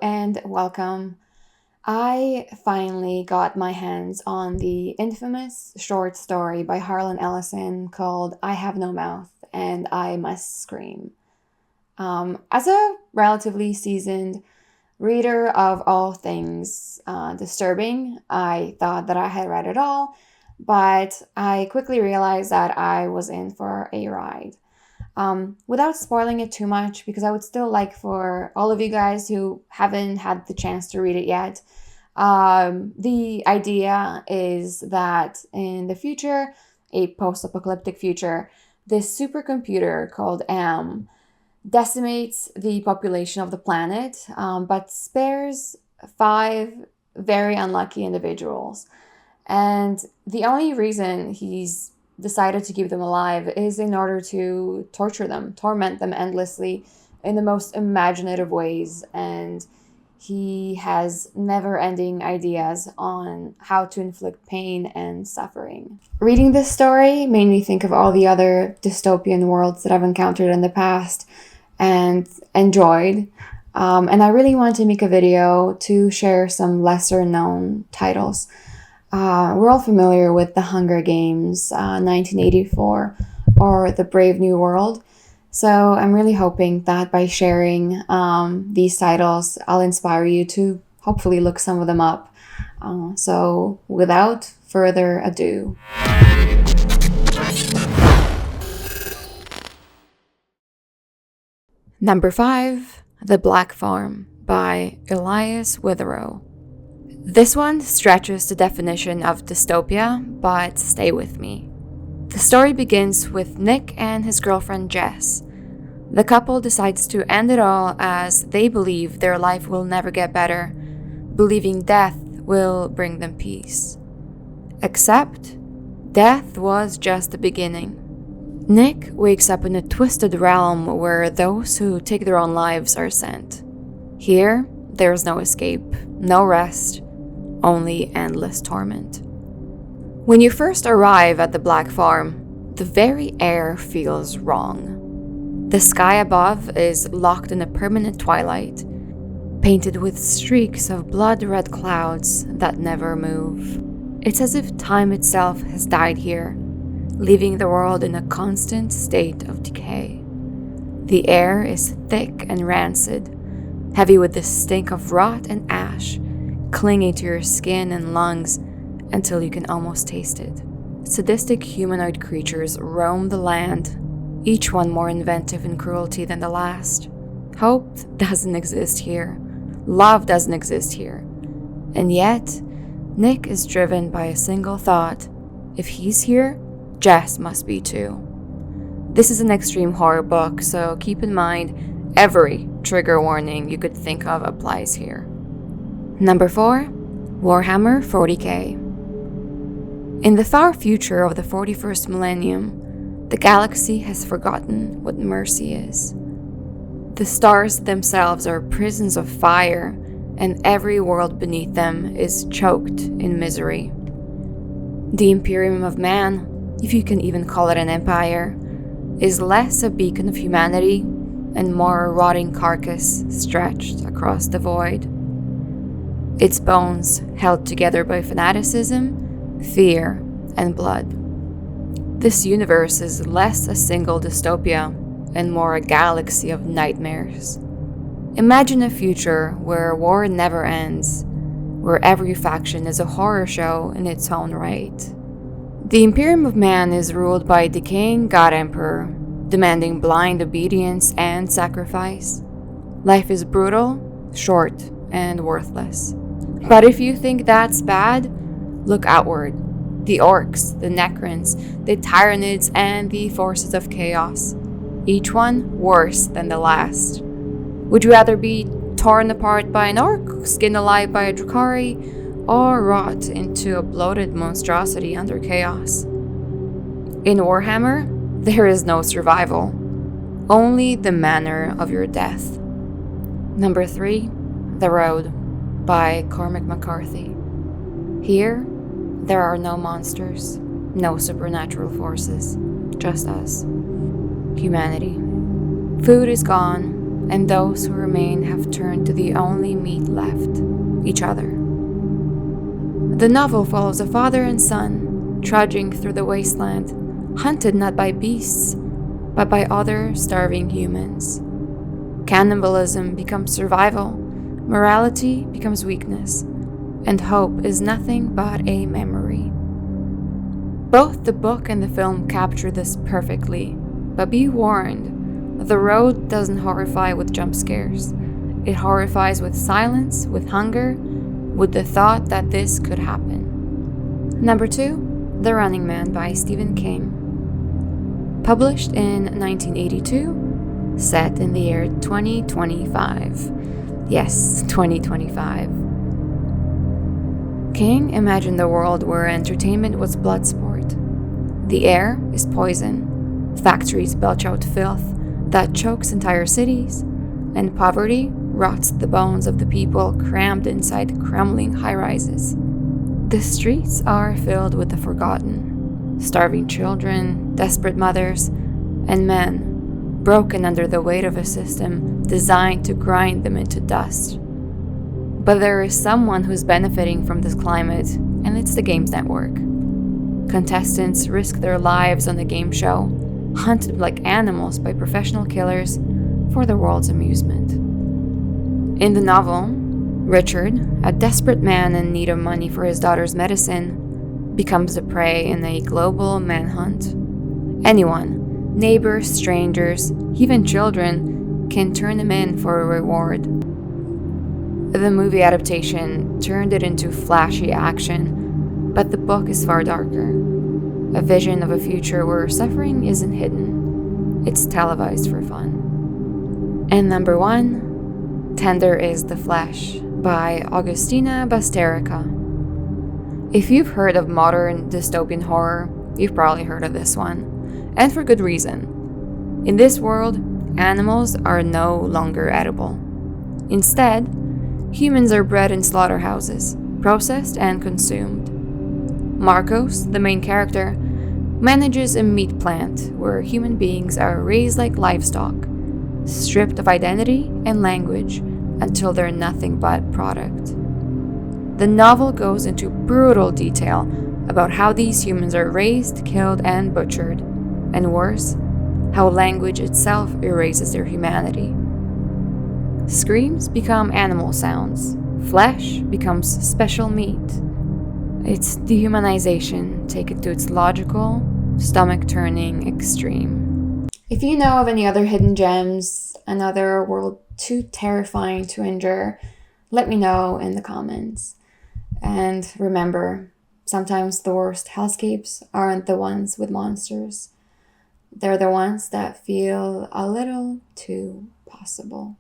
and welcome. I finally got my hands on the infamous short story by Harlan Ellison called I Have No Mouth and I Must Scream. As a relatively seasoned reader of all things disturbing, I thought that I had read it all, but I quickly realized that I was in for a ride. Without spoiling it too much, because I would still like for all of you guys who haven't had the chance to read it yet, the idea is that in the future, a post apocalyptic future, this supercomputer called decimates the population of the planet, but spares five very unlucky individuals. And the only reason he's decided to keep them alive is in order to torture them, torment them endlessly in the most imaginative ways. And he has never-ending ideas on how to inflict pain and suffering. Reading this story made me think of all the other dystopian worlds that I've encountered in the past and enjoyed. And I really wanted to make a video to share some lesser-known titles. We're all familiar with The Hunger Games, 1984, or The Brave New World. So I'm really hoping that by sharing these titles, I'll inspire you to hopefully look some of them up. So without further ado. Number 5, The Black Farm by Elias Witherow. This one stretches the definition of dystopia, but stay with me. The story begins with Nick and his girlfriend Jess. The couple decides to end it all as they believe their life will never get better, believing death will bring them peace. Except, death was just the beginning. Nick wakes up in a twisted realm where those who take their own lives are sent. Here, there's no escape, no rest, only endless torment. When you first arrive at the Black Farm, the very air feels wrong. The sky above is locked in a permanent twilight, painted with streaks of blood-red clouds that never move. It's as if time itself has died here, leaving the world in a constant state of decay. The air is thick and rancid, heavy with the stink of rot and ash, clinging to your skin and lungs until you can almost taste it. Sadistic humanoid creatures roam the land, each one more inventive in cruelty than the last. Hope doesn't exist here. Love doesn't exist here. And yet, Nick is driven by a single thought. If he's here, Jess must be too. This is an extreme horror book, so keep in mind every trigger warning you could think of applies here. Number 4, Warhammer 40k. In the far future of the 41st millennium, the galaxy has forgotten what mercy is. The stars themselves are prisons of fire, and every world beneath them is choked in misery. The Imperium of Man, if you can even call it an empire, is less a beacon of humanity and more a rotting carcass stretched across the void. Its bones held together by fanaticism, fear, and blood. This universe is less a single dystopia and more a galaxy of nightmares. Imagine a future where war never ends, where every faction is a horror show in its own right. The Imperium of Man is ruled by a decaying God Emperor, demanding blind obedience and sacrifice. Life is brutal, short, and worthless. But if you think that's bad, look outward. The orcs, the necrons, the tyranids, and the forces of chaos. Each one worse than the last. Would you rather be torn apart by an orc, skinned alive by a Drukhari, or rot into a bloated monstrosity under chaos? In Warhammer, there is no survival, only the manner of your death. Number 3, The Road by Cormac McCarthy. Here, there are no monsters, no supernatural forces, just us. Humanity. Food is gone, and those who remain have turned to the only meat left, each other. The novel follows a father and son trudging through the wasteland, hunted not by beasts, but by other starving humans. Cannibalism becomes survival, morality becomes weakness, and hope is nothing but a memory. Both the book and the film capture this perfectly, but be warned, the road doesn't horrify with jump scares. It horrifies with silence, with hunger, with the thought that this could happen. Number 2, The Running Man by Stephen King. Published in 1982, set in the year 2025. Yes, 2025. King imagined a world where entertainment was blood sport. The air is poison. Factories belch out filth that chokes entire cities, and poverty rots the bones of the people crammed inside crumbling high-rises. The streets are filled with the forgotten, starving children, desperate mothers, and men broken under the weight of a system designed to grind them into dust. But there is someone who's benefiting from this climate, and it's the Games Network. Contestants risk their lives on the game show, hunted like animals by professional killers for the world's amusement. In the novel, Richard, a desperate man in need of money for his daughter's medicine, becomes the prey in a global manhunt. Anyone, neighbors, strangers, even children, can turn him in for a reward. The movie adaptation turned it into flashy action, but the book is far darker. A vision of a future where suffering isn't hidden, it's televised for fun. And number 1, Tender is the Flesh by Augustina Basterica. If you've heard of modern dystopian horror, you've probably heard of this one, and for good reason. In this world, animals are no longer edible. Instead, humans are bred in slaughterhouses, processed and consumed. Marcos, the main character, manages a meat plant where human beings are raised like livestock, stripped of identity and language until they're nothing but product. The novel goes into brutal detail about how these humans are raised, killed, and butchered, and worse, how language itself erases their humanity. Screams become animal sounds. Flesh becomes special meat. It's dehumanization taken to its logical, stomach-turning extreme. If you know of any other hidden gems, another world too terrifying to endure, let me know in the comments. And remember, sometimes the worst hellscapes aren't the ones with monsters. They're the ones that feel a little too possible.